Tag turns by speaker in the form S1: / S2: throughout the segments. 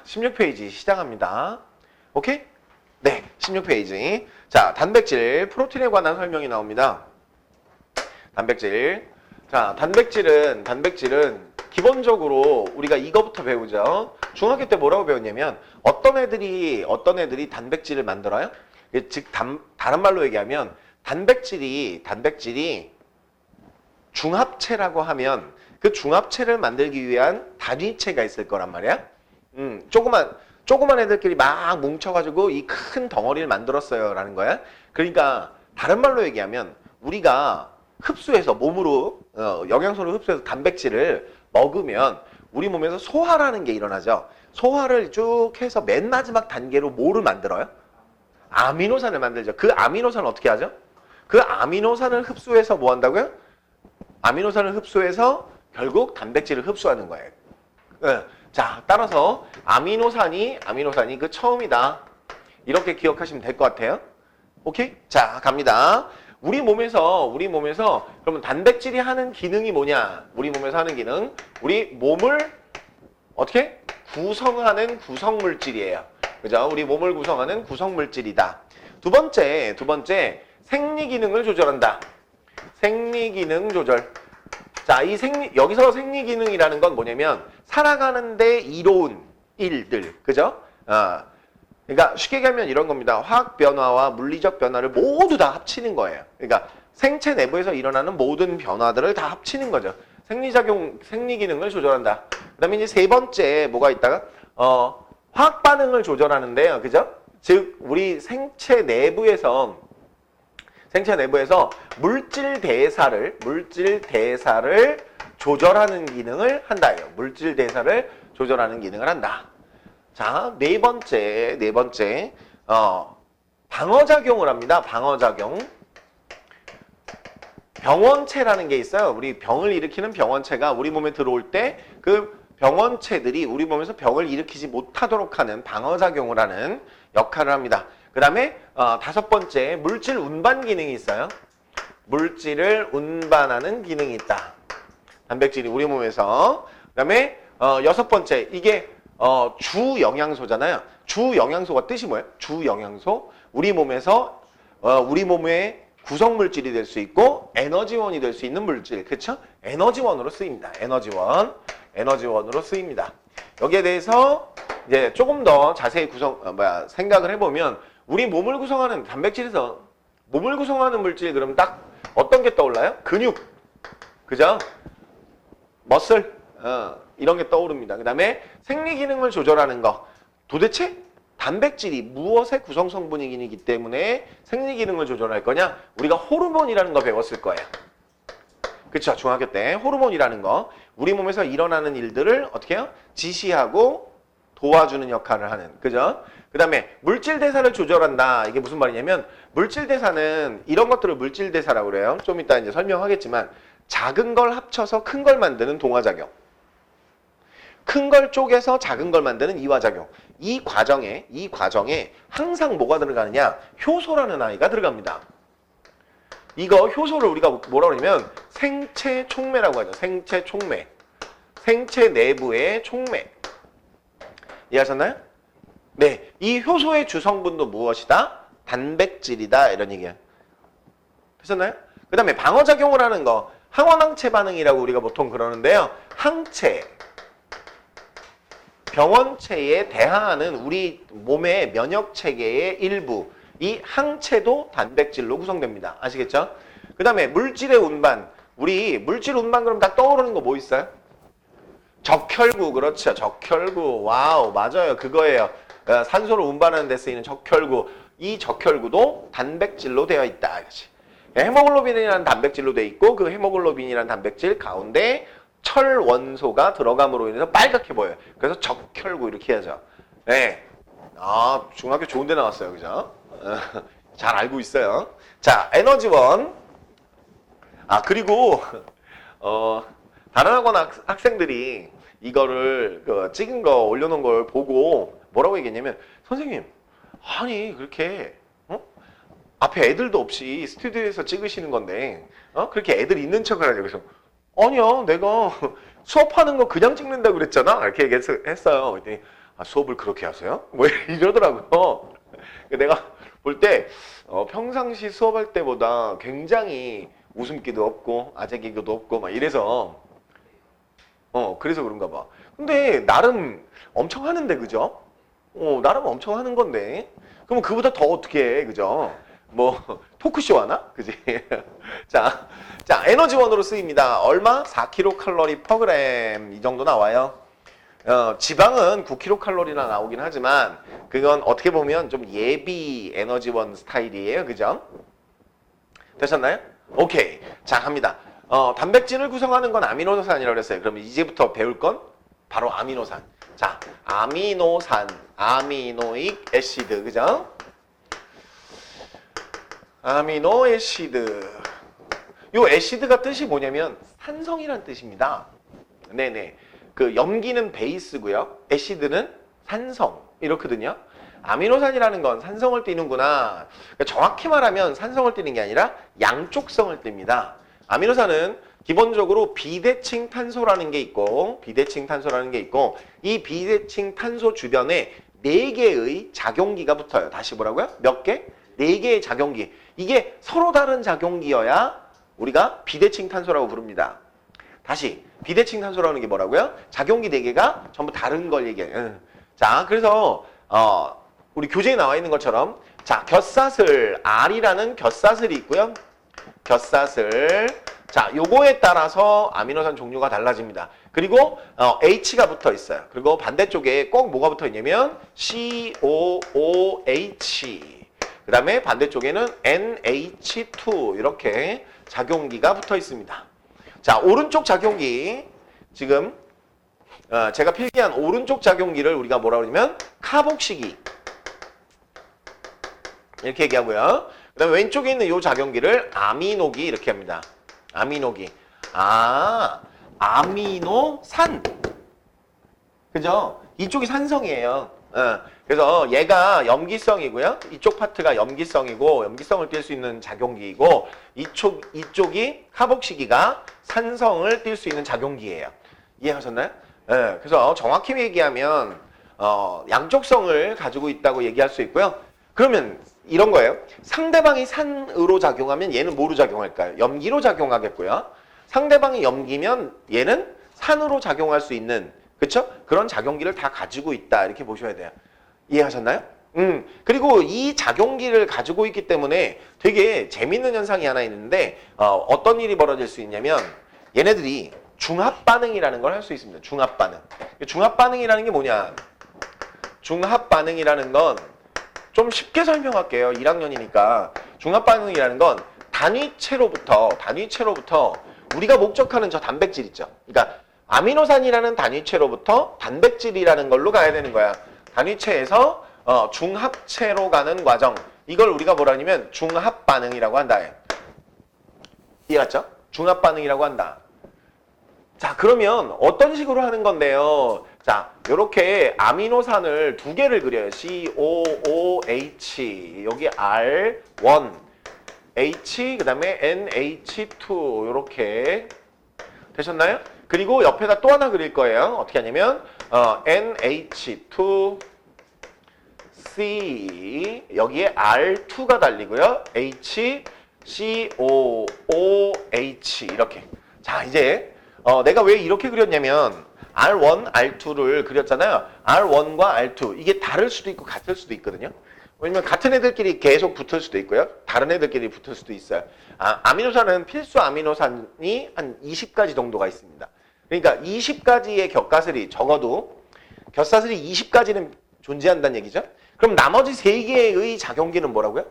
S1: 16페이지 시작합니다. 오케이? 네, 16페이지. 자, 단백질, 프로틴에 관한 설명이 나옵니다. 단백질. 자, 단백질은 기본적으로 우리가 이거부터 배우죠. 중학교 때 뭐라고 배웠냐면 어떤 애들이 단백질을 만들어요? 즉 다른 말로 얘기하면 단백질이 중합체라고 하면 그 중합체를 만들기 위한 단위체가 있을 거란 말이야. 조그만 애들끼리 막 뭉쳐가지고 이 큰 덩어리를 만들었어요 라는 거야. 그러니까 다른 말로 얘기하면 우리가 흡수해서 몸으로 영양소를 흡수해서 단백질을 먹으면 우리 몸에서 소화라는 게 일어나죠. 소화를 쭉 해서 맨 마지막 단계로 뭐를 만들어요? 아미노산을 만들죠. 그 아미노산을 어떻게 하죠? 그 아미노산을 흡수해서 뭐 한다고요? 아미노산을 흡수해서 결국 단백질을 흡수하는 거예요. 자, 따라서 아미노산이 그 처음이다. 이렇게 기억하시면 될 것 같아요. 오케이? 자, 갑니다. 우리 몸에서 그러면 단백질이 하는 기능이 뭐냐? 우리 몸에서 하는 기능. 우리 몸을 어떻게? 구성하는 구성물질이에요. 그죠? 우리 몸을 구성하는 구성물질이다. 두 번째, 생리기능을 조절한다. 생리기능 조절. 자, 여기서 생리기능이라는 건 뭐냐면 살아가는데 이로운 일들. 그죠? 그러니까 쉽게 얘기하면 이런 겁니다. 화학 변화와 물리적 변화를 모두 다 합치는 거예요. 그러니까 생체 내부에서 일어나는 모든 변화들을 다 합치는 거죠. 생리기능을 조절한다. 그 다음에 이제 세 번째 뭐가 있다가 화학 반응을 조절하는데요. 그죠? 즉 우리 생체 내부에서 물질 대사를 조절하는 기능을 한다. 물질 대사를 조절하는 기능을 한다. 자, 네 번째, 방어작용을 합니다. 방어작용. 병원체라는 게 있어요. 우리 병을 일으키는 병원체가 우리 몸에 들어올 때 그 병원체들이 우리 몸에서 병을 일으키지 못하도록 하는 방어작용을 하는 역할을 합니다. 그 다음에 다섯 번째, 물질 운반 기능이 있어요. 물질을 운반하는 기능이 있다. 단백질이 우리 몸에서. 그 다음에 여섯 번째, 이게 주 영양소잖아요. 주 영양소가 뜻이 뭐예요? 주 영양소. 우리 몸에서 우리 몸의 구성물질이 될 수 있고 에너지원이 될 수 있는 물질. 그렇죠? 에너지원으로 쓰입니다. 에너지원으로 쓰입니다. 여기에 대해서 이제 조금 더 자세히 생각을 해보면 우리 몸을 구성하는 단백질에서 몸을 구성하는 물질 그러면 딱 어떤 게 떠올라요? 근육. 그죠? 머슬. 이런 게 떠오릅니다. 그 다음에 생리기능을 조절하는 거. 도대체 단백질이 무엇의 구성 성분이기 때문에 생리기능을 조절할 거냐? 우리가 호르몬이라는 거 배웠을 거예요. 그쵸? 중학교 때 호르몬이라는 거. 우리 몸에서 일어나는 일들을 어떻게 해요? 지시하고 도와주는 역할을 하는. 그죠? 그 다음에 물질대사를 조절한다. 이게 무슨 말이냐면 물질대사는 이런 것들을 물질대사라고 그래요. 좀 이따 이제 설명하겠지만 작은 걸 합쳐서 큰 걸 만드는 동화작용. 큰 걸 쪼개서 작은 걸 만드는 이화작용. 이 과정에 항상 뭐가 들어가느냐? 효소라는 아이가 들어갑니다. 이거 효소를 우리가 뭐라고 그러냐면 생체 촉매라고 하죠. 생체 촉매. 생체 내부의 촉매. 이해하셨나요? 네. 이 효소의 주성분도 무엇이다? 단백질이다. 이런 얘기야. 되셨나요? 그 다음에 방어작용을 하는 거. 항원항체 반응이라고 우리가 보통 그러는데요. 항체. 병원체에 대항하는 우리 몸의 면역체계의 일부. 이 항체도 단백질로 구성됩니다. 아시겠죠? 그 다음에 물질의 운반. 우리 물질 운반 그럼 딱 떠오르는 거 뭐 있어요? 적혈구. 그렇죠. 적혈구. 와우. 맞아요. 그거예요. 산소를 운반하는 데 쓰이는 적혈구. 이 적혈구도 단백질로 되어 있다. 헤모글로빈이라는 단백질로 되어 있고 그 헤모글로빈이라는 단백질 가운데 철 원소가 들어감으로 인해서 빨갛게 보여요. 그래서 적혈구 이렇게 해야죠. 네. 중학교 좋은 데 나왔어요. 그죠? 잘 알고 있어요. 자, 에너지원. 그리고 다른 학원 학생들이 이거를 찍은 거 올려놓은 걸 보고 뭐라고 얘기했냐면 선생님, 아니 그렇게 앞에 애들도 없이 스튜디오에서 찍으시는 건데 그렇게 애들 있는 척을 하냐고. 그래서 아니야, 내가 수업하는 거 그냥 찍는다고 그랬잖아. 이렇게 얘기했어요. 그랬더니 아, 수업을 그렇게 하세요? 뭐 이러더라고요. 내가 볼 때 평상시 수업할 때보다 굉장히 웃음기도 없고 아재 개그도 없고 막 이래서 그래서 그런가 봐. 근데 나름 엄청 하는데 그죠? 나름 엄청 하는 건데 그럼 그보다 더 어떻게 해 그죠? 뭐 토크쇼 하나? 그지? 자, 에너지원으로 쓰입니다. 얼마? 4kcal per gram 이 정도 나와요. 지방은 9kcal나 나오긴 하지만 그건 어떻게 보면 좀 예비 에너지원 스타일이에요. 그죠? 되셨나요? 오케이. 자, 갑니다. 단백질을 구성하는 건 아미노산이라고 그랬어요. 그럼 이제부터 배울 건 바로 아미노산. 자, 아미노산, 아미노익 애시드. 그죠? 아미노 애시드. 요 애시드가 뜻이 뭐냐면 산성이란 뜻입니다. 네네. 그 염기는 베이스고요. 애시드는 산성 이렇거든요. 아미노산이라는 건 산성을 띠는구나. 그러니까 정확히 말하면 산성을 띠는 게 아니라 양쪽성을 띱니다. 아미노산은 기본적으로 비대칭 탄소라는 게 있고 이 비대칭 탄소 주변에 4개의 작용기가 붙어요. 다시 뭐라고요? 몇 개? 4개의 작용기. 이게 서로 다른 작용기여야 우리가 비대칭 탄소라고 부릅니다. 다시 비대칭 탄소라는 게 뭐라고요? 작용기 4개가 전부 다른 걸 얘기해요. 자, 그래서 우리 교재에 나와 있는 것처럼 자, 곁사슬 R이라는 곁사슬이 있고요. 곁사슬. 자, 요거에 따라서 아미노산 종류가 달라집니다. 그리고 H가 붙어 있어요. 그리고 반대쪽에 꼭 뭐가 붙어 있냐면 COOH. 그다음에 반대쪽에는 NH2 이렇게 작용기가 붙어 있습니다. 자, 오른쪽 작용기 지금 제가 필기한 오른쪽 작용기를 우리가 뭐라고 그러냐면 카복시기 이렇게 얘기하고요. 그 다음에 왼쪽에 있는 이 작용기를 아미노기 이렇게 합니다. 아미노기. 아미노산. 그죠? 이쪽이 산성이에요. 그래서 얘가 염기성이고요. 이쪽 파트가 염기성이고 염기성을 띌 수 있는 작용기이고 이쪽이 카복시기가 산성을 띌 수 있는 작용기예요. 이해하셨나요? 그래서 정확히 얘기하면 양쪽성을 가지고 있다고 얘기할 수 있고요. 그러면 이런 거예요. 상대방이 산으로 작용하면 얘는 뭐로 작용할까요? 염기로 작용하겠고요. 상대방이 염기면 얘는 산으로 작용할 수 있는 그쵸? 그런 작용기를 다 가지고 있다 이렇게 보셔야 돼요. 이해하셨나요? 그리고 이 작용기를 가지고 있기 때문에 되게 재밌는 현상이 하나 있는데 어떤 일이 벌어질 수 있냐면 얘네들이 중합반응이라는 걸 할 수 있습니다. 중합반응. 중합반응이라는 게 뭐냐? 중합반응이라는 건 좀 쉽게 설명할게요. 1학년이니까. 중합반응이라는 건 단위체로부터 우리가 목적하는 저 단백질 있죠. 그러니까 아미노산이라는 단위체로부터 단백질이라는 걸로 가야 되는 거야. 단위체에서 중합체로 가는 과정. 이걸 우리가 뭐라 하냐면 중합반응이라고 한다. 이해갔죠? 중합반응이라고 한다. 자, 그러면 어떤 식으로 하는 건데요? 자, 요렇게 아미노산을 2개를 그려요. COOH, 여기 R1, H, 그 다음에 NH2 요렇게 되셨나요? 그리고 옆에다 또 하나 그릴 거예요. 어떻게 하냐면 NH2, C, 여기에 R2가 달리고요. H, COOH 이렇게. 자, 이제 내가 왜 이렇게 그렸냐면 R1, R2를 그렸잖아요. R1과 R2 이게 다를 수도 있고 같을 수도 있거든요. 왜냐면 같은 애들끼리 계속 붙을 수도 있고요. 다른 애들끼리 붙을 수도 있어요. 아미노산은 필수 아미노산이 한 20가지 정도가 있습니다. 그러니까 20가지의 곁가슬이 적어도 곁사슬이 20가지는 존재한다는 얘기죠. 그럼 나머지 3개의 작용기는 뭐라고요?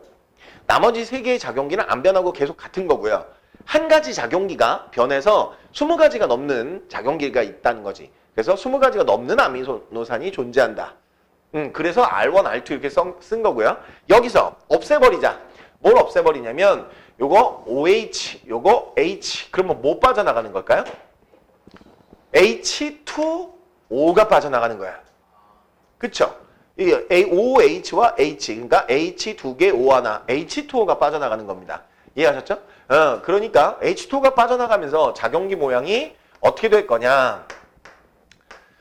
S1: 나머지 3개의 작용기는 안 변하고 계속 같은 거고요. 한 가지 작용기가 변해서 20가지가 넘는 작용기가 있다는 거지. 그래서 20가지가 넘는 아미노산이 존재한다. 그래서 R1, R2 이렇게 쓴 거고요. 여기서 없애버리자. 뭘 없애버리냐면 요거 OH, 요거 H. 그러면 뭐 빠져나가는 걸까요? H2O가 빠져나가는 거야. 그쵸? 이 OH와 H, 그러니까 H 2개, O 하나, H2O가 빠져나가는 겁니다. 이해하셨죠? 그러니까 H2O가 빠져나가면서 작용기 모양이 어떻게 될 거냐?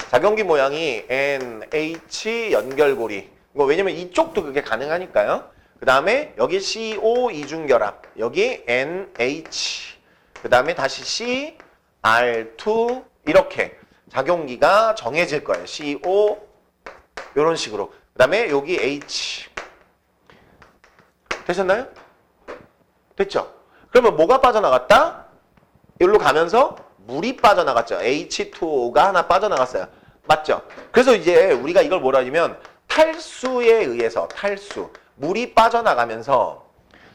S1: 작용기 모양이 NH 연결고리. 이거 왜냐면 이쪽도 그게 가능하니까요. 그 다음에 여기 CO 이중결합. 여기 NH. 그 다음에 다시 C, R2 이렇게 작용기가 정해질 거예요. CO 이런 식으로. 그 다음에 여기 H. 되셨나요? 됐죠? 그러면 뭐가 빠져나갔다? 여기로 가면서 물이 빠져나갔죠. H2O가 하나 빠져나갔어요. 맞죠? 그래서 이제 우리가 이걸 뭐라 하냐면 탈수에 의해서 탈수. 물이 빠져나가면서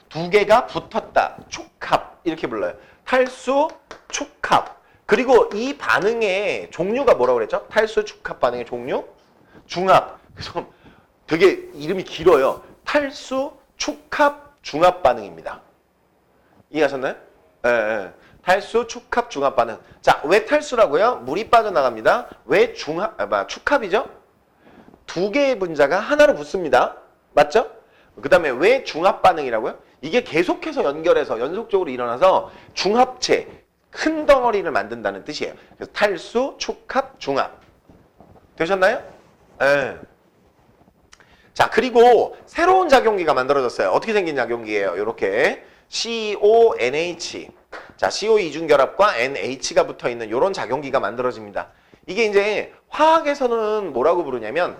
S1: 두 개가 붙었다. 촉합. 이렇게 불러요. 탈수, 촉합. 그리고 이 반응의 종류가 뭐라고 그랬죠? 탈수, 촉합 반응의 종류? 중합. 그래서 되게 이름이 길어요. 탈수, 촉합, 중합 반응입니다. 이해하셨나요? 예, 예. 탈수, 촉합, 중합 반응. 자, 왜 탈수라고요? 물이 빠져나갑니다. 왜 촉합이죠? 두 개의 분자가 하나로 붙습니다. 맞죠? 그 다음에 왜 중합 반응이라고요? 이게 계속해서 연결해서 연속적으로 일어나서 중합체, 큰 덩어리를 만든다는 뜻이에요. 그래서 탈수, 촉합, 중합. 되셨나요? 예. 자, 그리고 새로운 작용기가 만들어졌어요. 어떻게 생긴 작용기예요? 이렇게 CONH. 자, CO 이중결합과 NH가 붙어있는 이런 작용기가 만들어집니다. 이게 이제 화학에서는 뭐라고 부르냐면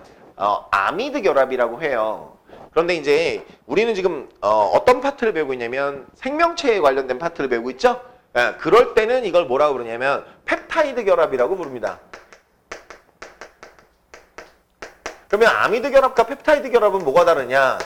S1: 아미드 결합이라고 해요. 그런데 이제 우리는 지금 어떤 파트를 배우고 있냐면 생명체에 관련된 파트를 배우고 있죠? 예, 그럴 때는 이걸 뭐라고 부르냐면 펩타이드 결합이라고 부릅니다. 그러면 아미드 결합과 펩타이드 결합은 뭐가 다르냐?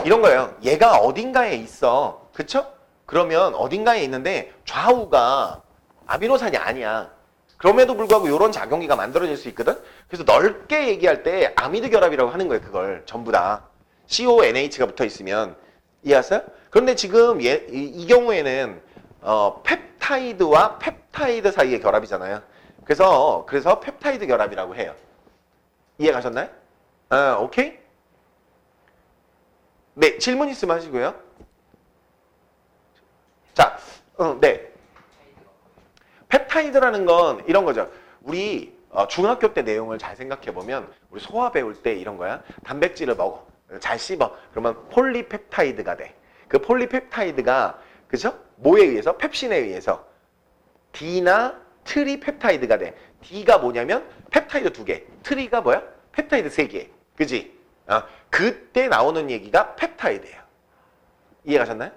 S1: 이런 거예요. 얘가 어딘가에 있어. 그쵸? 그러면 어딘가에 있는데 좌우가 아미노산이 아니야. 그럼에도 불구하고 이런 작용기가 만들어질 수 있거든? 그래서 넓게 얘기할 때 아미드 결합이라고 하는 거예요. 그걸 전부 다. CONH가 붙어 있으면. 이해하세요? 그런데 지금 이 경우에는 펩타이드와 펩타이드 사이의 결합이잖아요. 그래서 펩타이드 결합이라고 해요. 이해 가셨나요? 오케이? 네, 질문 있으면 하시고요. 자, 네. 펩타이드라는 건 이런 거죠. 우리 중학교 때 내용을 잘 생각해 보면 우리 소화 배울 때 이런 거야. 단백질을 먹어. 잘 씹어. 그러면 폴리펩타이드가 돼. 그 폴리펩타이드가 그죠? 뭐에 의해서? 펩신에 의해서 D나 트리펩타이드가 돼. D가 뭐냐면 펩타이드 2개. 트리가 뭐야? 펩타이드 3개. 그지? 그때 나오는 얘기가 펩타이드예요. 이해 가셨나요?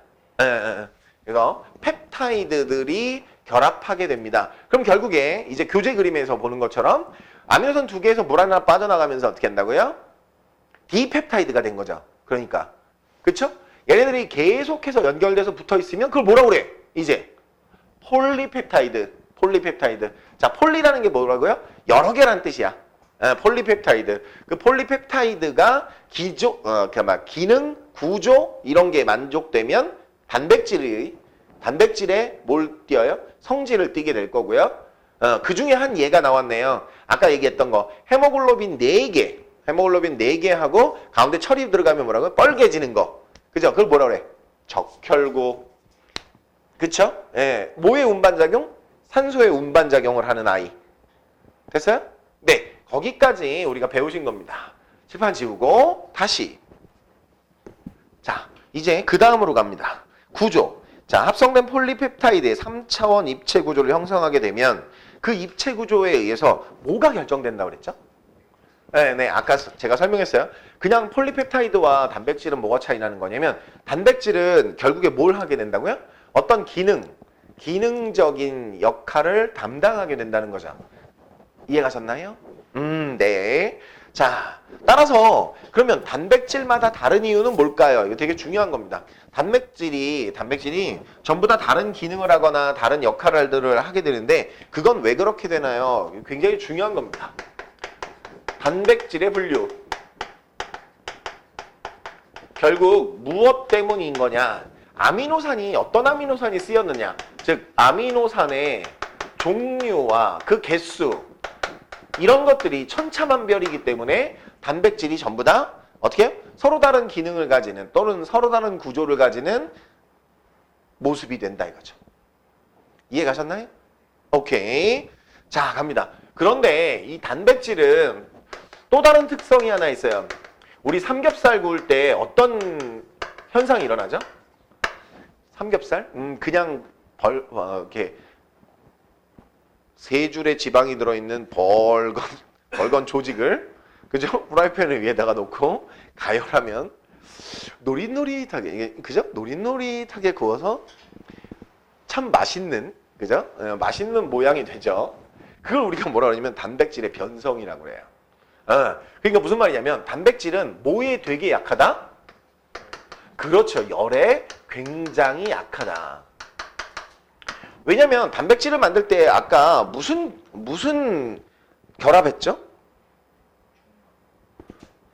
S1: 그래서 펩타이드들이 결합하게 됩니다. 그럼 결국에 이제 교재 그림에서 보는 것처럼 아미노산 2개에서 물 하나 빠져나가면서 어떻게 한다고요? 디펩타이드가 된 거죠. 그러니까. 그쵸? 얘네들이 계속해서 연결돼서 붙어 있으면 그걸 뭐라고 그래? 이제 폴리펩타이드. 자, 폴리라는 게 뭐라고요? 여러 개라는 뜻이야. 폴리펩타이드. 그 폴리펩타이드가 기능, 구조 이런 게 만족되면 단백질에 뭘 띄어요? 성질을 띠게 될 거고요. 그 중에 한 예가 나왔네요. 아까 얘기했던 거. 헤모글로빈 4개. 헤모글로빈 4개 하고 가운데 철이 들어가면 뭐라고요? 뻘개지는 거. 그죠? 그걸 뭐라 그래? 적혈구. 그쵸? 예. 뭐의 운반작용? 산소의 운반작용을 하는 아이. 됐어요? 네. 거기까지 우리가 배우신 겁니다. 칠판 지우고 다시. 자, 이제 그 다음으로 갑니다. 구조. 자, 합성된 폴리펩타이드의 3차원 입체 구조를 형성하게 되면 그 입체 구조에 의해서 뭐가 결정된다고 그랬죠? 네, 아까 제가 설명했어요. 그냥 폴리펩타이드와 단백질은 뭐가 차이 나는 거냐면 단백질은 결국에 뭘 하게 된다고요? 어떤 기능적인 역할을 담당하게 된다는 거죠. 이해 가셨나요? 네. 자, 따라서 그러면 단백질마다 다른 이유는 뭘까요? 이거 되게 중요한 겁니다. 단백질이 전부 다 다른 기능을 하거나 다른 역할들을 하게 되는데 그건 왜 그렇게 되나요? 굉장히 중요한 겁니다. 단백질의 분류. 결국 무엇 때문인 거냐? 아미노산이 어떤 아미노산이 쓰였느냐? 즉 아미노산의 종류와 그 개수 이런 것들이 천차만별이기 때문에 단백질이 전부 다 어떻게 해요? 서로 다른 기능을 가지는 또는 서로 다른 구조를 가지는 모습이 된다 이거죠. 이해 가셨나요? 오케이. 자, 갑니다. 그런데 이 단백질은 또 다른 특성이 하나 있어요. 우리 삼겹살 구울 때 어떤 현상이 일어나죠? 삼겹살? 그냥 이렇게 세 줄의 지방이 들어있는 벌건 조직을, 그죠? 프라이팬 위에다가 놓고 가열하면 노릿노릿하게, 그죠? 노릿노릿하게 구워서 참 맛있는, 그죠? 맛있는 모양이 되죠. 그걸 우리가 뭐라 그러냐면 단백질의 변성이라고 그래요. 그러니까 무슨 말이냐면 단백질은 뭐에 되게 약하다? 그렇죠. 열에 굉장히 약하다. 왜냐면 단백질을 만들 때 아까 무슨 결합했죠?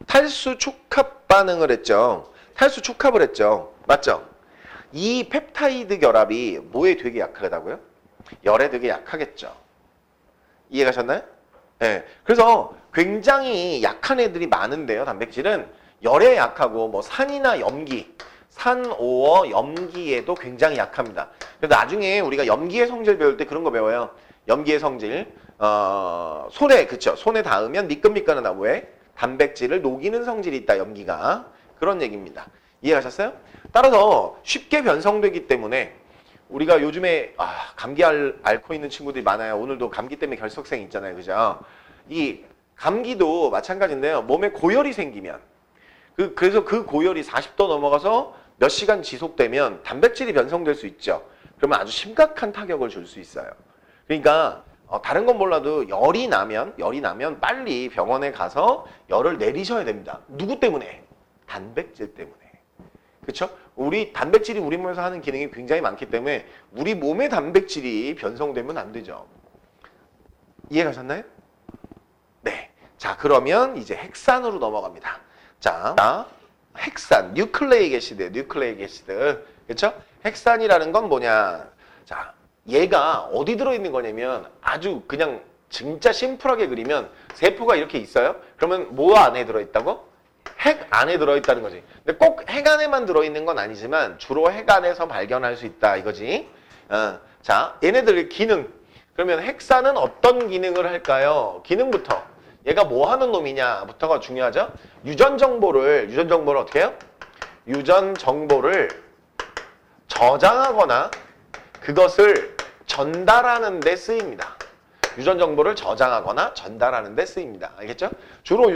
S1: 탈수 촉합 반응을 했죠. 탈수 촉합을 했죠. 맞죠? 이 펩타이드 결합이 뭐에 되게 약하다고요? 열에 되게 약하겠죠. 이해가셨나요? 네. 그래서 굉장히 약한 애들이 많은데요. 단백질은 열에 약하고 뭐 산이나 염기, 산오어 염기에도 굉장히 약합니다. 그래서 나중에 우리가 염기의 성질 배울 때 그런 거 배워요. 염기의 성질. 손에, 그쵸? 손에 닿으면 미끈미끈한 나무에 단백질을 녹이는 성질이 있다. 염기가. 그런 얘기입니다. 이해하셨어요? 따라서 쉽게 변성되기 때문에 우리가 요즘에 감기 앓고 있는 친구들이 많아요. 오늘도 감기 때문에 결석생 있잖아요. 그죠? 이 감기도 마찬가지인데요. 몸에 고열이 생기면 그래서 그 고열이 40도 넘어가서 몇 시간 지속되면 단백질이 변성될 수 있죠. 그러면 아주 심각한 타격을 줄 수 있어요. 그러니까 다른 건 몰라도 열이 나면 빨리 병원에 가서 열을 내리셔야 됩니다. 누구 때문에? 단백질 때문에. 그렇죠? 우리 단백질이 우리 몸에서 하는 기능이 굉장히 많기 때문에 우리 몸의 단백질이 변성되면 안 되죠. 이해가셨나요? 네. 자, 그러면 이제 핵산으로 넘어갑니다. 자, 핵산, 뉴클레이ಕ್ 애시드. 그렇죠? 핵산이라는 건 뭐냐? 자, 얘가 어디 들어있는 거냐면 아주 그냥 진짜 심플하게 그리면 세포가 이렇게 있어요? 그러면 뭐 안에 들어있다고? 핵 안에 들어있다는 거지. 근데 꼭 핵 안에만 들어있는 건 아니지만 주로 핵 안에서 발견할 수 있다 이거지. 자, 얘네들 기능. 그러면 핵산은 어떤 기능을 할까요? 기능부터. 얘가 뭐 하는 놈이냐부터가 중요하죠. 유전 정보를 어떻게 해요? 유전 정보를 저장하거나 그것을 전달하는 데 쓰입니다. 유전 정보를 저장하거나 전달하는 데 쓰입니다. 알겠죠? 주로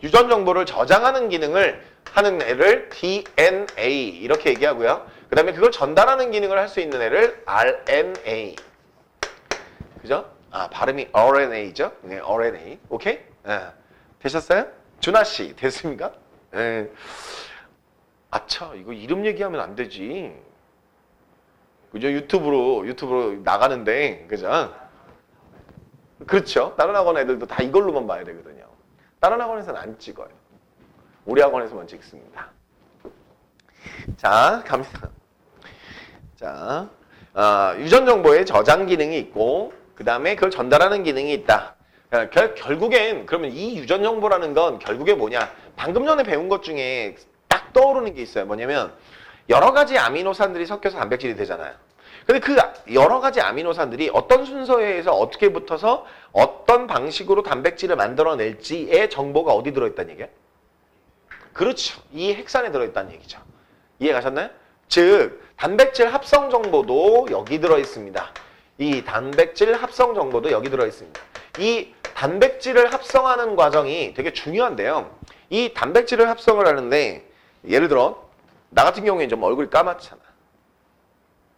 S1: 유전 정보를 저장하는 기능을 하는 애를 DNA 이렇게 얘기하고요. 그 다음에 그걸 전달하는 기능을 할 수 있는 애를 RNA. 그죠? 발음이 RNA죠? 네, RNA. 오케이? 되셨어요? 준하 씨, 됐습니까? 네. 아차, 이거 이름 얘기하면 안 되지. 그죠? 유튜브로 나가는데, 그죠? 그렇죠? 다른 학원 애들도 다 이걸로만 봐야 되거든요. 다른 학원에서는 안 찍어요. 우리 학원에서만 찍습니다. 자, 갑니다. 자, 유전 정보의 저장 기능이 있고, 그 다음에 그걸 전달하는 기능이 있다. 결국엔 그러면 이 유전 정보라는 건 결국에 뭐냐? 방금 전에 배운 것 중에 딱 떠오르는 게 있어요. 뭐냐면 여러 가지 아미노산들이 섞여서 단백질이 되잖아요. 근데 그 여러 가지 아미노산들이 어떤 순서에 의해서 어떻게 붙어서 어떤 방식으로 단백질을 만들어낼지의 정보가 어디 들어있다는 얘기예요? 그렇죠. 이 핵산에 들어있다는 얘기죠. 이해가셨나요? 즉 단백질 합성 정보도 여기 들어있습니다. 이 단백질 합성 정보도 여기 들어있습니다. 이 단백질을 합성하는 과정이 되게 중요한데요. 이 단백질을 합성을 하는데 예를 들어 나 같은 경우에 좀 얼굴이 까맣잖아.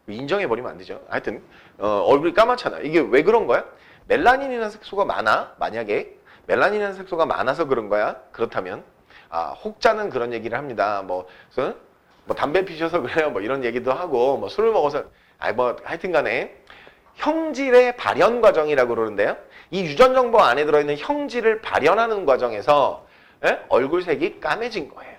S1: 인정해버리면 안 되죠. 하여튼 얼굴이 까맣잖아. 이게 왜 그런 거야? 멜라닌이라는 색소가 많아. 만약에 멜라닌이라는 색소가 많아서 그런 거야. 그렇다면 혹자는 그런 얘기를 합니다. 뭐 담배 피셔서 그래요. 뭐 이런 얘기도 하고 뭐 술을 먹어서 뭐 하여튼간에 형질의 발현 과정이라고 그러는데요. 이 유전 정보 안에 들어있는 형질을 발현하는 과정에서 얼굴색이 까매진 거예요.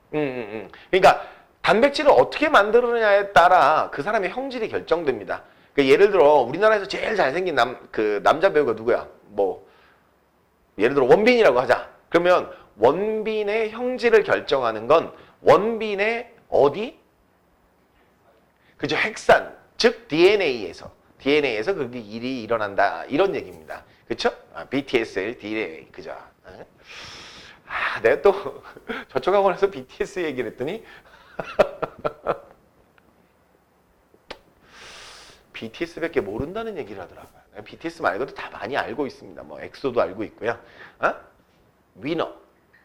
S1: 그러니까 단백질을 어떻게 만드느냐에 따라 그 사람의 형질이 결정됩니다. 그러니까 예를 들어 우리나라에서 제일 잘생긴 남자 배우가 누구야? 뭐 예를 들어 원빈이라고 하자. 그러면 원빈의 형질을 결정하는 건 원빈의 어디? 그죠? 핵산, 즉 DNA에서 DNA에서 그렇게 일이 일어난다. 이런 얘기입니다. 그쵸? BTSL DNA. 그죠? 내가 또 저쪽 학원에서 BTS 얘기를 했더니 BTS밖에 모른다는 얘기를 하더라고요. BTS 말고도 다 많이 알고 있습니다. 뭐 엑소도 알고 있고요. 위너,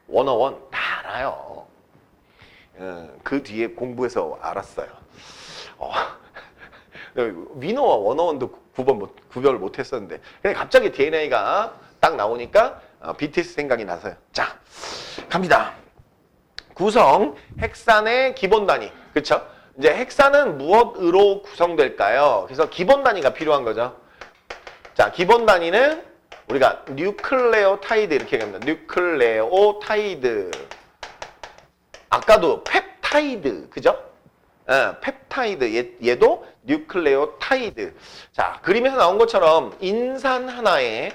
S1: 워너원 다 알아요. 그 뒤에 공부해서 알았어요. 위너와 워너원도 구별을 못했었는데 근데 갑자기 DNA가 딱 나오니까 BTS 생각이 나서요. 자, 갑니다. 구성, 헥산의 기본 단위. 그쵸? 이제 헥산은 무엇으로 구성될까요? 그래서 기본 단위가 필요한 거죠. 자, 기본 단위는 우리가 뉴클레오타이드 이렇게 얘기합니다. 뉴클레오타이드. 아까도 펩타이드. 그죠? 펩타이드. 얘도 뉴클레오타이드. 자, 그림에서 나온 것처럼 인산 하나에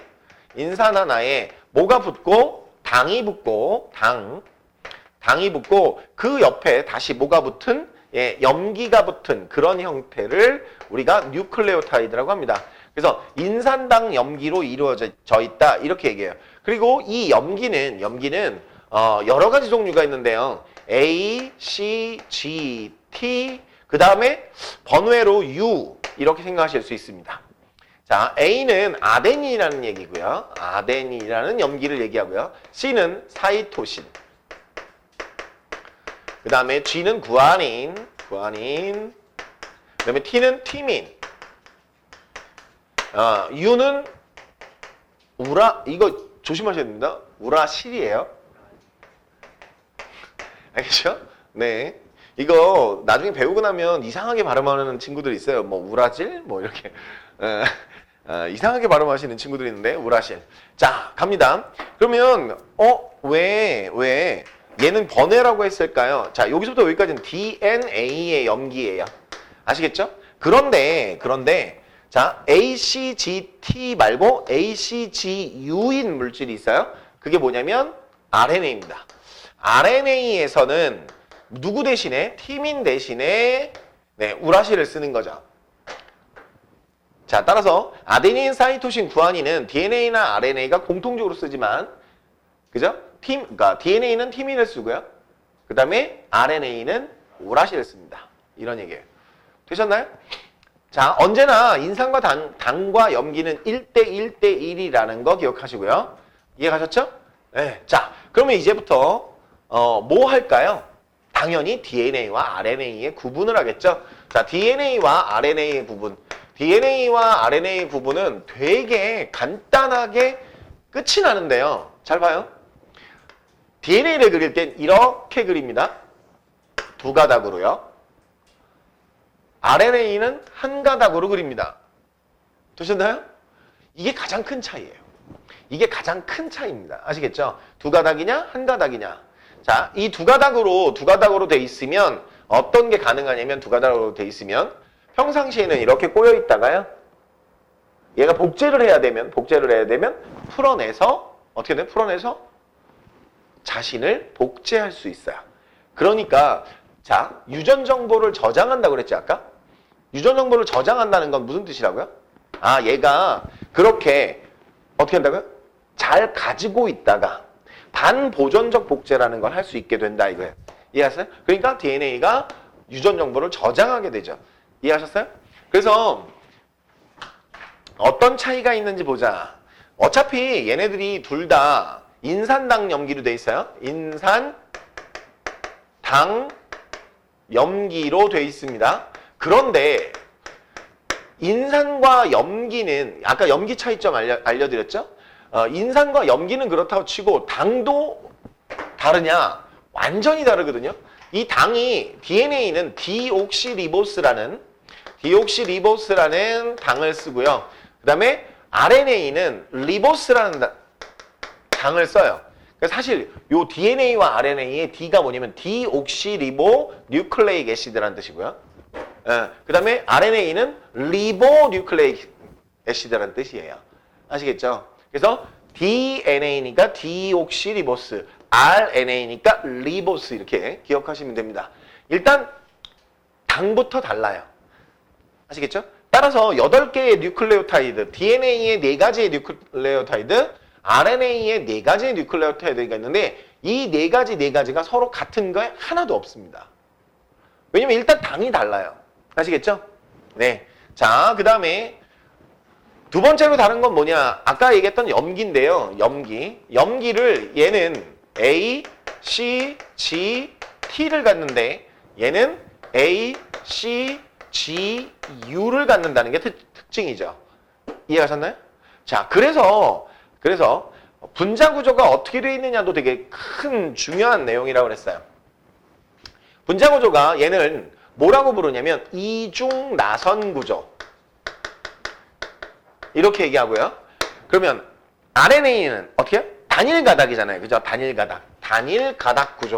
S1: 뭐가 붙고 당이 붙고 당이 붙고 그 옆에 다시 뭐가 붙은 염기가 붙은 그런 형태를 우리가 뉴클레오타이드라고 합니다. 그래서 인산당 염기로 이루어져 있다 이렇게 얘기해요. 그리고 이 염기는 여러 가지 종류가 있는데요. A, C, G, T 그 다음에 번외로 U 이렇게 생각하실 수 있습니다. 자, A는 아데닌이라는 얘기고요. 아데닌이라는 염기를 얘기하고요. C는 사이토신. 그 다음에 G는 구아닌. 그 다음에 T는 티민. U는 이거 조심하셔야 됩니다. 우라실이에요. 알겠죠? 네. 이거 나중에 배우고 나면 이상하게 발음하는 친구들이 있어요. 뭐 우라질? 뭐 이렇게. 이상하게 발음하시는 친구들이 있는데 우라실. 자, 갑니다. 그러면 왜 얘는 번외라고 했을까요? 자, 여기서부터 여기까지는 DNA의 염기예요. 아시겠죠? 그런데 자, ACGT 말고 ACGU인 물질이 있어요. 그게 뭐냐면 RNA입니다. RNA에서는 누구 대신에? 티민 대신에 우라실을 쓰는 거죠. 자, 따라서 아데닌, 사이토신, 구아닌은 DNA나 RNA가 공통적으로 쓰지만, 그죠? 그러니까 DNA는 티민을 쓰고요. 그 다음에 RNA는 우라실을 씁니다. 이런 얘기예요. 되셨나요? 자, 언제나 인산과 당과 염기는 1대1대1이라는 거 기억하시고요. 이해가셨죠? 네. 자, 그러면 이제부터 뭐 할까요? 당연히 DNA와 RNA의 구분을 하겠죠. 자, DNA와 RNA의 구분. DNA와 RNA의 구분은 되게 간단하게 끝이 나는데요. 잘 봐요. DNA를 그릴 땐 이렇게 그립니다. 두 가닥으로요. RNA는 한 가닥으로 그립니다. 되셨나요? 이게 가장 큰 차이예요. 이게 가장 큰 차이입니다. 아시겠죠? 두 가닥이냐, 한 가닥이냐. 자, 이 두 가닥으로 돼 있으면 어떤 게 가능하냐면 두 가닥으로 돼 있으면 평상시에는 이렇게 꼬여 있다가요. 얘가 복제를 해야 되면 풀어내서 어떻게 돼? 풀어내서 자신을 복제할 수 있어요. 그러니까 자, 유전 정보를 저장한다고 그랬지 아까? 유전 정보를 저장한다는 건 무슨 뜻이라고요? 얘가 그렇게 어떻게 한다고요? 잘 가지고 있다가 반보존적 복제라는 걸 할 수 있게 된다 이거예요. 이해하셨어요? 그러니까 DNA가 유전 정보를 저장하게 되죠. 이해하셨어요? 그래서 어떤 차이가 있는지 보자. 어차피 얘네들이 둘 다 인산당 염기로 돼 있어요. 인산 당 염기로 돼 있습니다. 그런데 인산과 염기는 아까 염기 차이점 알려드렸죠? 인산과 염기는 그렇다고 치고 당도 다르냐? 완전히 다르거든요. 이 당이 DNA는 디옥시리보스라는 당을 쓰고요. 그 다음에 RNA는 리보스라는 당을 써요. 그러니까 사실 요 DNA와 RNA의 D가 뭐냐면 디옥시리보 뉴클레이크 애시드라는 뜻이고요. 그 다음에 RNA는 리보 뉴클레이크 애시드라는 뜻이에요. 아시겠죠? 그래서 DNA니까 디옥시리보스, RNA니까 리보스 이렇게 기억하시면 됩니다. 일단 당부터 달라요. 아시겠죠? 따라서 8개의 뉴클레오타이드, DNA의 4가지의 뉴클레오타이드, RNA의 4가지의 뉴클레오타이드가 있는데 이 4가지가 서로 같은 거에 하나도 없습니다. 왜냐면 일단 당이 달라요. 아시겠죠? 네. 자, 그 다음에 두 번째로 다른 건 뭐냐? 아까 얘기했던 염기인데요. 염기를 얘는 A, C, G, T를 갖는데 얘는 A, C, G, U를 갖는다는 게 특징이죠. 이해가셨나요? 자, 그래서 분자 구조가 어떻게 되어 있느냐도 되게 큰 중요한 내용이라고 그랬어요. 분자 구조가 얘는 뭐라고 부르냐면 이중나선 구조. 이렇게 얘기하고요. 그러면 RNA는 어떻게 해요? 단일 가닥이잖아요. 그죠? 단일 가닥 구조.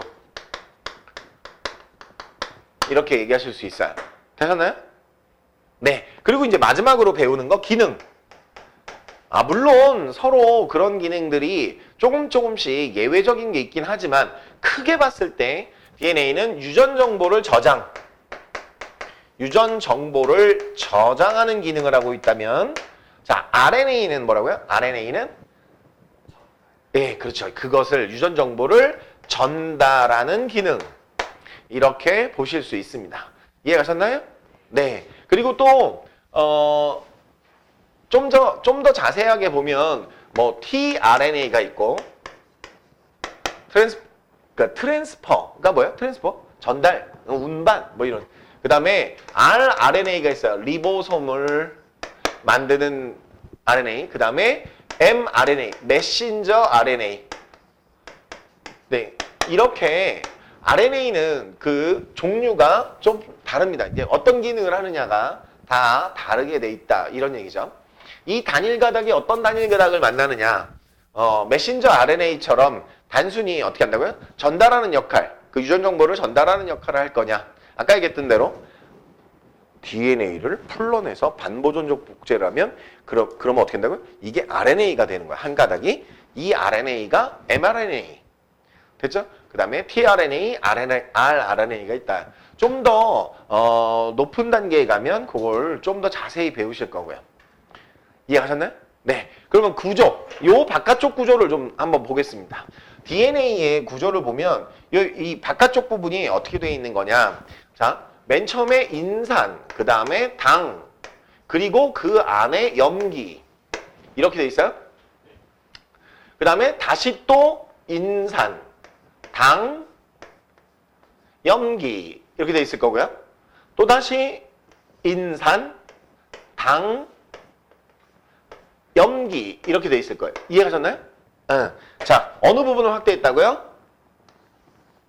S1: 이렇게 얘기하실 수 있어요. 되셨나요? 네. 그리고 이제 마지막으로 배우는 거 기능. 물론 서로 그런 기능들이 조금씩 예외적인 게 있긴 하지만 크게 봤을 때 DNA는 유전 정보를 저장하는 기능을 하고 있다면 자, RNA는 뭐라고요? RNA는 예, 그렇죠. 그것을 유전 정보를 전달하는 기능. 이렇게 보실 수 있습니다. 이해가셨나요? 네. 그리고 또 좀 더 자세하게 보면 뭐 tRNA가 있고 트랜스퍼가 뭐예요? 트랜스퍼? 전달, 운반 뭐 이런. 그다음에 rRNA가 있어요. 리보솜을 만드는 RNA. 그다음에 mRNA, 메신저 RNA. 네. 이렇게 RNA는 그 종류가 좀 다릅니다. 이제 어떤 기능을 하느냐가 다 다르게 돼 있다. 이런 얘기죠. 이 단일 가닥이 어떤 단일 가닥을 만나느냐. 메신저 RNA처럼 단순히 어떻게 한다고요? 전달하는 역할, 그 유전 정보를 전달하는 역할을 할 거냐. 아까 얘기했던 대로 DNA를 풀러내서 반보존적 복제라면 그러면 어떻게 한다고요? 이게 RNA가 되는 거야. 한 가닥이. 이 RNA가 mRNA. 됐죠? 그 다음에 tRNA, rRNA가 있다. 좀 더 높은 단계에 가면 그걸 좀 더 자세히 배우실 거고요. 이해하셨나요? 네. 그러면 구조, 요 바깥쪽 구조를 좀 한번 보겠습니다. DNA의 구조를 보면 이 바깥쪽 부분이 어떻게 되어 있는 거냐. 자, 맨 처음에 인산, 그 다음에 당, 그리고 그 안에 염기. 이렇게 돼 있어요? 그 다음에 다시 또 인산, 당, 염기. 이렇게 돼 있을 거고요. 또 다시 인산, 당, 염기. 이렇게 돼 있을 거예요. 이해하셨나요? 자, 어느 부분을 확대했다고요?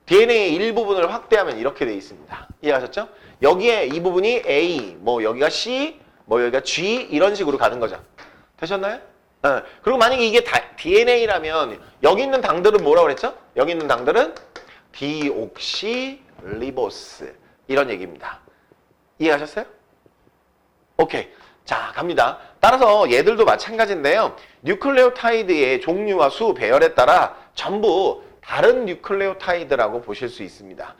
S1: DNA의 일부분을 확대하면 이렇게 돼 있습니다. 이해하셨죠? 여기에 이 부분이 A, 뭐 여기가 C, 뭐 여기가 G 이런 식으로 가는 거죠. 되셨나요? 그리고 만약에 이게 DNA라면 여기 있는 당들은 뭐라고 그랬죠? 여기 있는 당들은 디옥시리보스 이런 얘기입니다. 이해하셨어요? 오케이. 자, 갑니다. 따라서 얘들도 마찬가지인데요. 뉴클레오타이드의 종류와 수, 배열에 따라 전부 다른 뉴클레오타이드라고 보실 수 있습니다.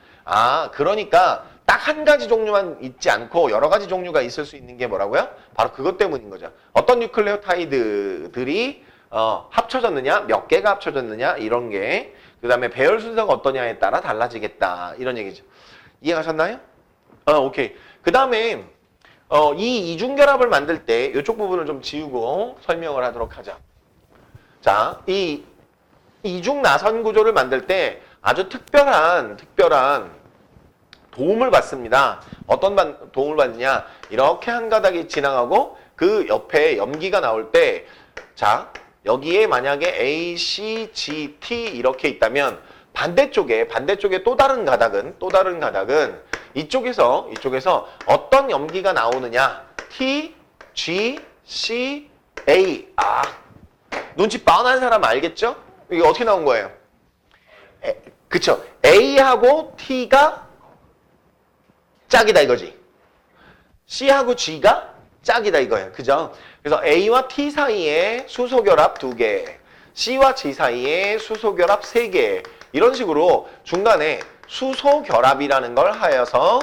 S1: 그러니까 딱 한 가지 종류만 있지 않고 여러 가지 종류가 있을 수 있는 게 뭐라고요? 바로 그것 때문인 거죠. 어떤 뉴클레오타이드들이 합쳐졌느냐, 몇 개가 합쳐졌느냐 이런 게 그 다음에 배열 순서가 어떠냐에 따라 달라지겠다 이런 얘기죠. 이해가셨나요? 오케이. 그 다음에 이 이중결합을 만들 때 이쪽 부분을 좀 지우고 설명을 하도록 하죠. 자, 이 이중나선 구조를 만들 때 아주 특별한 도움을 받습니다. 어떤 도움을 받느냐? 이렇게 한 가닥이 지나가고 그 옆에 염기가 나올 때 자, 여기에 만약에 A, C, G, T 이렇게 있다면 반대쪽에 또 다른 가닥은 이쪽에서 어떤 염기가 나오느냐? T, G, C, A. 눈치 뻔한 사람 알겠죠? 이게 어떻게 나온 거예요? 그쵸? A하고 T가 짝이다 이거지. C하고 G가 짝이다 이거예요. 그죠? 그래서 A와 T 사이에 수소결합 2개, C와 G 사이에 수소결합 3개 이런 식으로 중간에 수소결합이라는 걸 하여서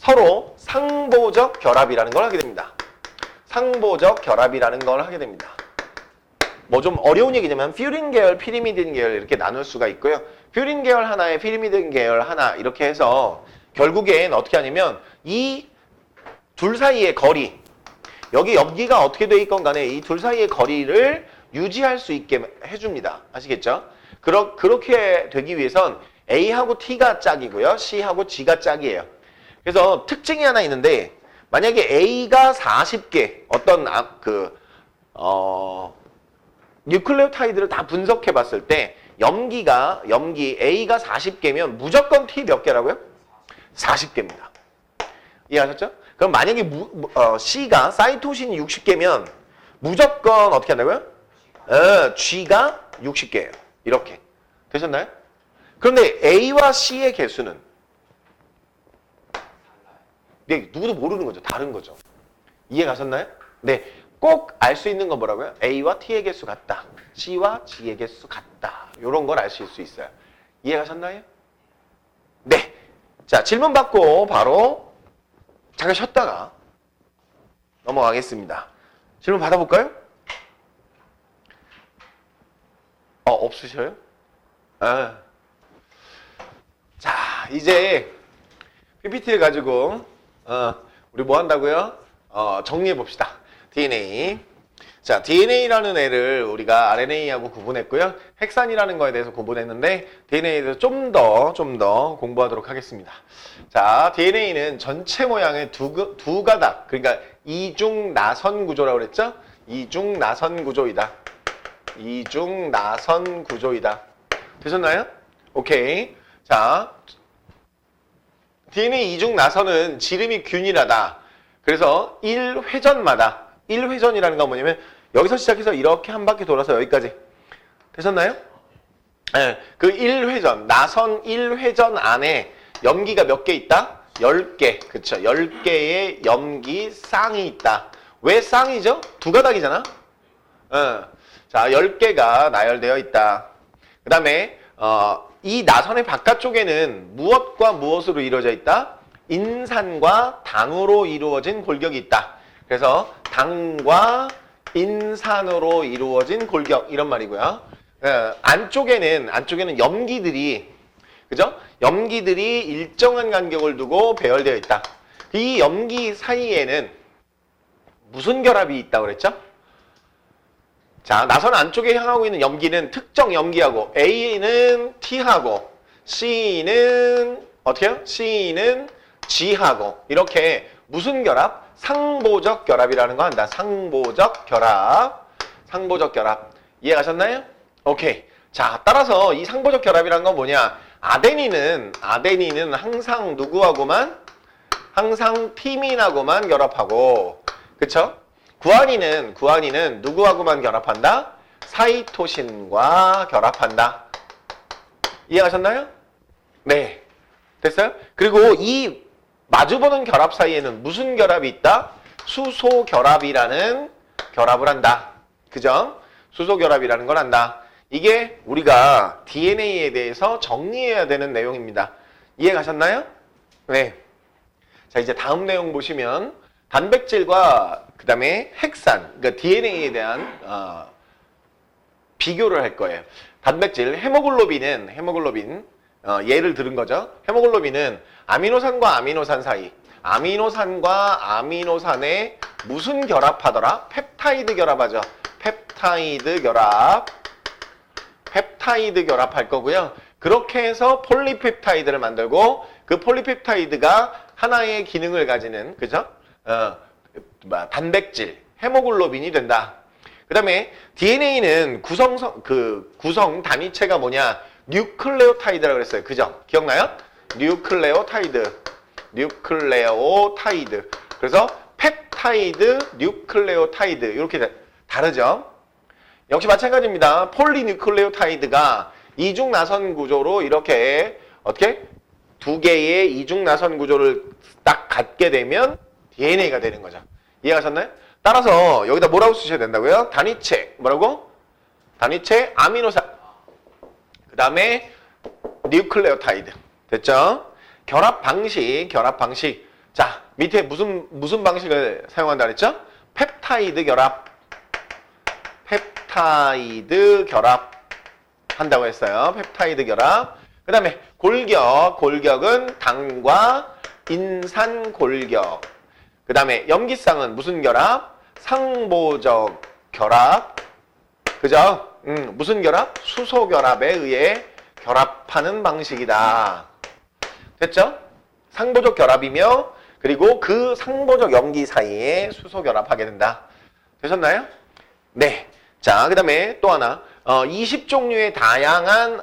S1: 서로 상보적 결합이라는 걸 하게 됩니다. 상보적 결합이라는 걸 하게 됩니다. 뭐 좀 어려운 얘기냐면 퓨린 계열, 피리미딘 계열 이렇게 나눌 수가 있고요. 퓨린 계열 하나에 피리미딘 계열 하나 이렇게 해서 결국엔 어떻게 하냐면 이 둘 사이의 거리, 여기 염기가 어떻게 돼 있건 간에 이 둘 사이의 거리를 유지할 수 있게 해줍니다. 아시겠죠? 그렇게 되기 위해선 A하고 T가 짝이고요. C하고 G가 짝이에요. 그래서 특징이 하나 있는데 만약에 A가 40개 어떤 뉴클레오타이드를 다 분석해 봤을 때 염기 A가 40개면 무조건 T 몇 개라고요? 40개입니다. 이해하셨죠? 그럼 만약에 C가 사이토신이 60개면 무조건 어떻게 한다고요? G가 60개예요. 이렇게. 되셨나요? 그런데 A와 C의 개수는 네, 누구도 모르는 거죠. 다른 거죠. 이해 가셨나요? 네. 꼭 알 수 있는 건 뭐라고요? A와 T의 개수 같다. C와 G의 개수 같다. 이런 걸 아실 수 있어요. 이해 가셨나요? 네. 자, 질문 받고 바로 잠깐 쉬었다가 넘어가겠습니다. 질문 받아볼까요? 없으셔요? 자, 이제 PPT를 가지고 우리 뭐 한다고요? 정리해 봅시다. DNA. 자, DNA라는 애를 우리가 RNA하고 구분했고요. 핵산이라는 거에 대해서 구분했는데 DNA에 대해서 좀 더 공부하도록 하겠습니다. 자, DNA는 전체 모양의 두 가닥, 그러니까 이중 나선 구조라고 그랬죠? 이중 나선 구조이다. 이중 나선 구조이다. 되셨나요? 오케이. 자, DNA 이중 나선은 지름이 균일하다. 그래서 1회전이라는 건 뭐냐면 여기서 시작해서 이렇게 한 바퀴 돌아서 여기까지. 되셨나요? 네, 그 1회전, 나선 1회전 안에 염기가 몇 개 있다? 10개. 그쵸. 10개의 염기 쌍이 있다. 왜 쌍이죠? 두 가닥이잖아? 자, 10개가 나열되어 있다. 그 다음에 이 나선의 바깥쪽에는 무엇과 무엇으로 이루어져 있다? 인산과 당으로 이루어진 골격이 있다. 그래서 당과 인산으로 이루어진 골격 이런 말이고요. 안쪽에는 염기들이 그죠? 염기들이 일정한 간격을 두고 배열되어 있다. 이 염기 사이에는 무슨 결합이 있다고 그랬죠? 자, 나선 안쪽에 향하고 있는 염기는 특정 염기하고 A는 T하고 C는 어떻게요? C는 G하고 이렇게 무슨 결합? 상보적 결합이라는 거 한다. 상보적 결합. 상보적 결합. 이해 가셨나요? 오케이. 자, 따라서 이 상보적 결합이라는 건 뭐냐? 아데닌은 항상 누구하고만? 항상 티민하고만 결합하고. 그쵸? 구아닌은 누구하고만 결합한다? 사이토신과 결합한다. 이해하셨나요? 네. 됐어요? 그리고 이 마주보는 결합 사이에는 무슨 결합이 있다? 수소 결합이라는 결합을 한다. 그죠? 수소 결합이라는 걸 한다. 이게 우리가 DNA에 대해서 정리해야 되는 내용입니다. 이해 가셨나요? 네. 자, 이제 다음 내용 보시면 단백질과 그 다음에 핵산, 그러니까 DNA에 대한 비교를 할 거예요. 단백질, 헤모글로빈, 예를 들은 거죠. 헤모글로빈은 아미노산과 아미노산 사이, 아미노산과 아미노산에 무슨 결합하더라? 펩타이드 결합하죠. 펩타이드 결합할 거고요. 그렇게 해서 폴리펩타이드를 만들고 그 폴리펩타이드가 하나의 기능을 가지는 그죠? 단백질, 헤모글로빈이 된다. 그 다음에 DNA는 구성 단위체가 뭐냐? 뉴클레오타이드라고 그랬어요. 그죠? 기억나요? 뉴클레오타이드. 그래서 펩타이드, 뉴클레오타이드 이렇게 다르죠? 역시 마찬가지입니다. 폴리뉴클레오타이드가 이중 나선 구조로 이렇게 어떻게? 두 개의 이중 나선 구조를 딱 갖게 되면 DNA가 되는 거죠. 이해가셨나요? 따라서 여기다 뭐라고 쓰셔야 된다고요? 단위체. 뭐라고? 단위체 아미노산. 그 다음에 뉴클레오타이드. 됐죠? 결합 방식. 자, 밑에 무슨 방식을 사용한다 그랬죠? 펩타이드 결합. 펩타이드 결합 한다고 했어요. 펩타이드 결합. 그 다음에 골격. 골격은 당과 인산 골격. 그 다음에 염기쌍은 무슨 결합? 상보적 결합. 그죠? 무슨 결합? 수소 결합에 의해 결합하는 방식이다. 됐죠? 상보적 결합이며 그리고 그 상보적 염기 사이에 수소 결합하게 된다. 되셨나요? 네. 자, 그 다음에 또 하나. 20종류의 다양한,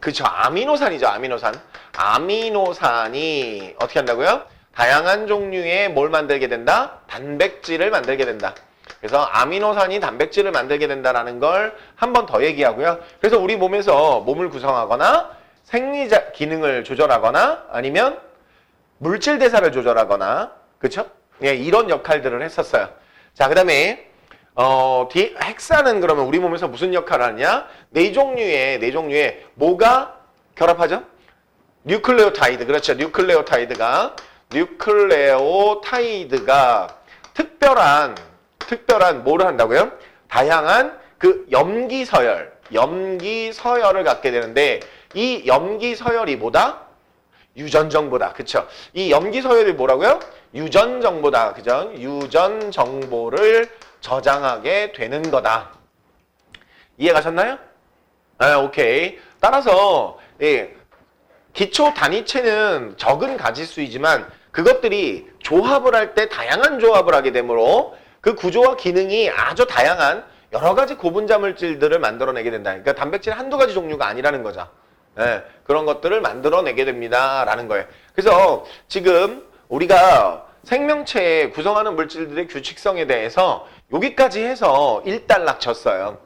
S1: 그쵸, 아미노산이죠, 아미노산. 아미노산이 어떻게 한다고요? 다양한 종류의 뭘 만들게 된다? 단백질을 만들게 된다. 그래서 아미노산이 단백질을 만들게 된다라는 걸 한 번 더 얘기하고요. 그래서 우리 몸에서 몸을 구성하거나 생리 기능을 조절하거나 아니면 물질 대사를 조절하거나, 그쵸? 예, 이런 역할들을 했었어요. 자, 그 다음에 헥사는 그러면 우리 몸에서 무슨 역할을 하냐? 네 종류의 뭐가 결합하죠? 뉴클레오타이드. 그렇죠. 뉴클레오타이드가 특별한 뭐를 한다고요? 다양한 그 염기서열을 갖게 되는데 이 염기서열이 뭐다? 유전정보다. 그쵸? 이 염기서열이 뭐라고요? 유전정보다. 그죠? 유전정보를 저장하게 되는 거다. 이해가셨나요? 아, 오케이. 따라서 예, 기초 단위체는 적은 가지수이지만 그것들이 조합을 할 때 다양한 조합을 하게 되므로 그 구조와 기능이 아주 다양한 여러 가지 고분자 물질들을 만들어내게 된다. 그러니까 단백질 한두 가지 종류가 아니라는 거죠. 예, 그런 것들을 만들어내게 됩니다. 라는 거예요. 그래서 지금 우리가 생명체에 구성하는 물질들의 규칙성에 대해서 여기까지 해서 일단락 쳤어요.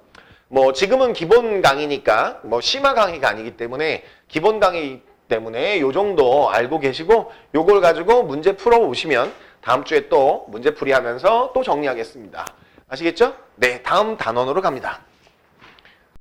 S1: 뭐 지금은 기본 강의니까 뭐 심화 강의가 아니기 때문에 기본 강의 때문에 요 정도 알고 계시고 요걸 가지고 문제 풀어 오시면 다음 주에 또 문제 풀이 하면서 또 정리하겠습니다. 아시겠죠? 네, 다음 단원으로 갑니다.